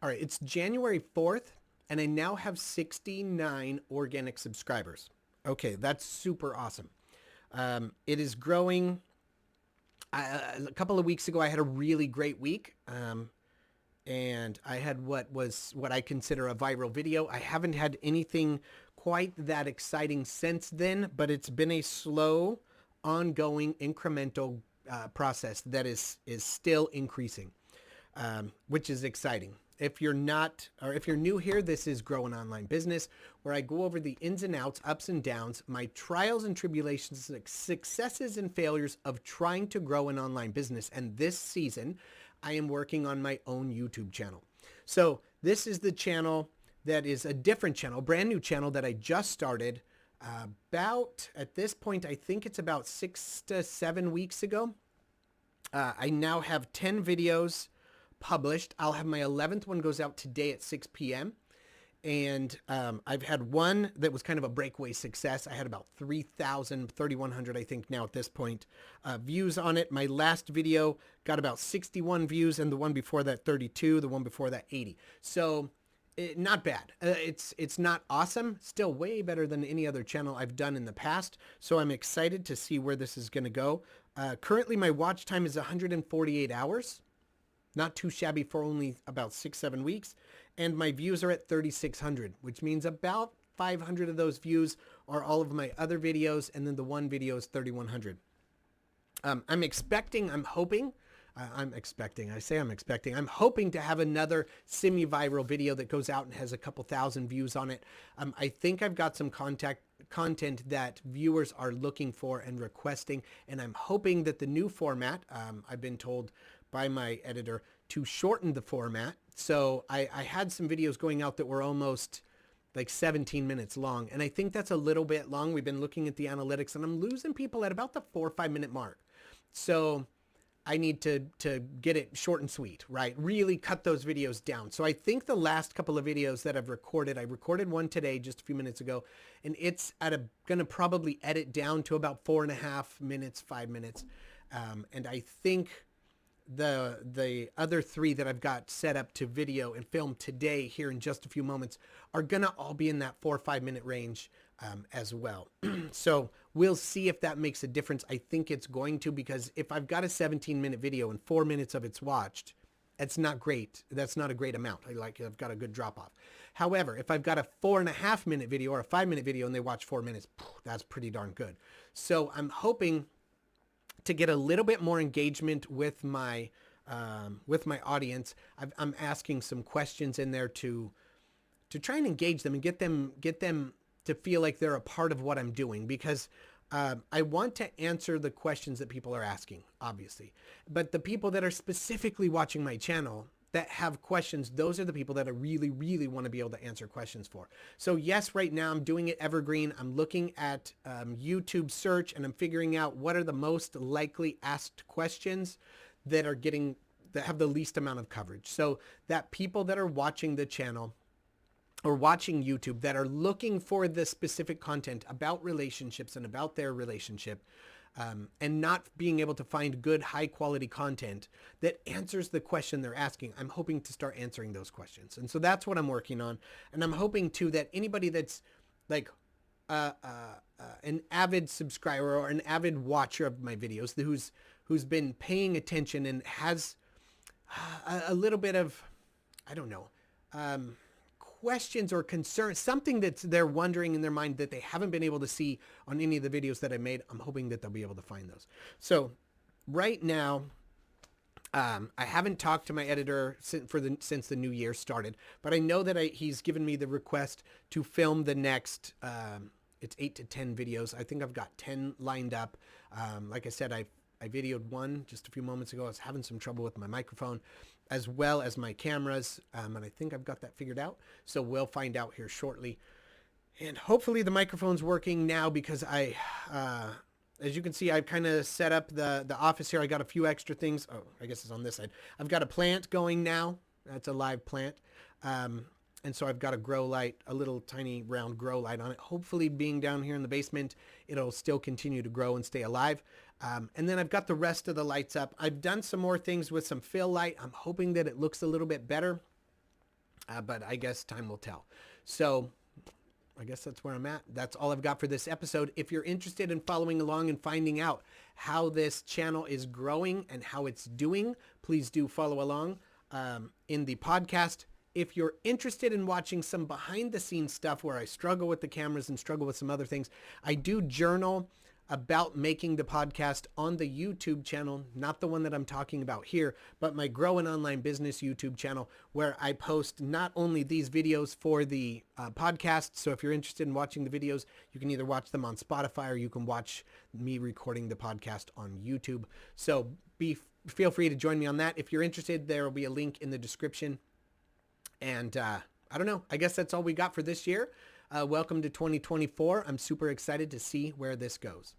All right, it's January 4th, and I now have 69 organic subscribers. Okay, that's super awesome. It is growing. A couple of weeks ago, I had a really great week, and I had what I consider a viral video. I haven't had anything quite that exciting since then, but it's been a slow, ongoing, incremental process that is still increasing, which is exciting. If you're not, or if you're new here, this is Grow an Online Business, where I go over the ins and outs, ups and downs, my trials and tribulations, successes and failures of trying to grow an online business. And this season, I am working on my own YouTube channel. So this is the channel that is a different channel, a brand new channel that I just started about, at this point, I think it's about 6 to 7 weeks ago. I now have 10 videos published. I'll have my 11th one goes out today at 6 p.m. And I've had one that was kind of a breakaway success. I had about 3,100, I think now at this point, views on it. My last video got about 61 views, and the one before that 32, the one before that 80. So not bad. It's not awesome. Still way better than any other channel I've done in the past. So I'm excited to see where this is going to go. Currently, my watch time is 148 hours. Not too shabby for only about 6-7 weeks. And my views are at 3,600, which means about 500 of those views are all of my other videos. And then the one video is 3,100. I'm hoping to have another semi-viral video that goes out and has a couple thousand views on it. I think I've got some content that viewers are looking for and requesting, and I'm hoping that the new format, I've been told by my editor to shorten the format. So I had some videos going out that were almost like 17 minutes long, and I think that's a little bit long. We've been looking at the analytics, and I'm losing people at about the 4 or 5 minute mark. So I need to get it short and sweet, right? Really cut those videos down. So I think the last couple of videos that I recorded one today just a few minutes ago, and it's gonna probably edit down to about 4.5 minutes, 5 minutes. And I think the other 3 that I've got set up to video and film today here in just a few moments are gonna all be in that 4 or 5 minute range as well. So we'll see if that makes a difference. I think it's going to, because if I've got a 17-minute video and 4 minutes of it's watched, it's not great. That's not a great amount. I've got a good drop off. However, if I've got a 4.5 minute video or a 5 minute video and they watch 4 minutes, that's pretty darn good. So I'm hoping to get a little bit more engagement with my audience. I'm asking some questions in there to try and engage them and get them to feel like they're a part of what I'm doing, because I want to answer the questions that people are asking, obviously. But the people that are specifically watching my channel that have questions, those are the people that I really, really want to be able to answer questions for. So yes, right now I'm doing it evergreen. I'm looking at YouTube search, and I'm figuring out what are the most likely asked questions that have the least amount of coverage. So that people that are watching the channel or watching YouTube that are looking for the specific content about relationships and about their relationship, and not being able to find good, high quality content that answers the question they're asking, I'm hoping to start answering those questions. And so that's what I'm working on. And I'm hoping too that anybody that's like an avid subscriber or an avid watcher of my videos, who's been paying attention and has a little bit of, I don't know, questions or concerns, something that they're wondering in their mind that they haven't been able to see on any of the videos that I made, I'm hoping that they'll be able to find those. So right now, I haven't talked to my editor since the new year started, but I know that he's given me the request to film the next, it's 8 to 10 videos. I think I've got 10 lined up. Like I said, I videoed one just a few moments ago. I was having some trouble with my microphone as well as my cameras, and I think I've got that figured out. So we'll find out here shortly. And hopefully the microphone's working now, because as you can see, I've kind of set up the office here. I got a few extra things. Oh, I guess it's on this side. I've got a plant going now. That's a live plant. And so I've got a grow light, a little tiny round grow light on it. Hopefully being down here in the basement, it'll still continue to grow and stay alive. And then I've got the rest of the lights up. I've done some more things with some fill light. I'm hoping that it looks a little bit better. but I guess time will tell. So I guess that's where I'm at. That's all I've got for this episode. If you're interested in following along and finding out how this channel is growing and how it's doing, please do follow along in the podcast. If you're interested in watching some behind the scenes stuff where I struggle with the cameras and struggle with some other things, I do journal about making the podcast on the YouTube channel, not the one that I'm talking about here, but my Grow an Online Business YouTube channel, where I post not only these videos for the podcast. So if you're interested in watching the videos, you can either watch them on Spotify or you can watch me recording the podcast on YouTube. So feel free to join me on that. If you're interested, there will be a link in the description. And I don't know, I guess that's all we got for this year. Welcome to 2024. I'm super excited to see where this goes.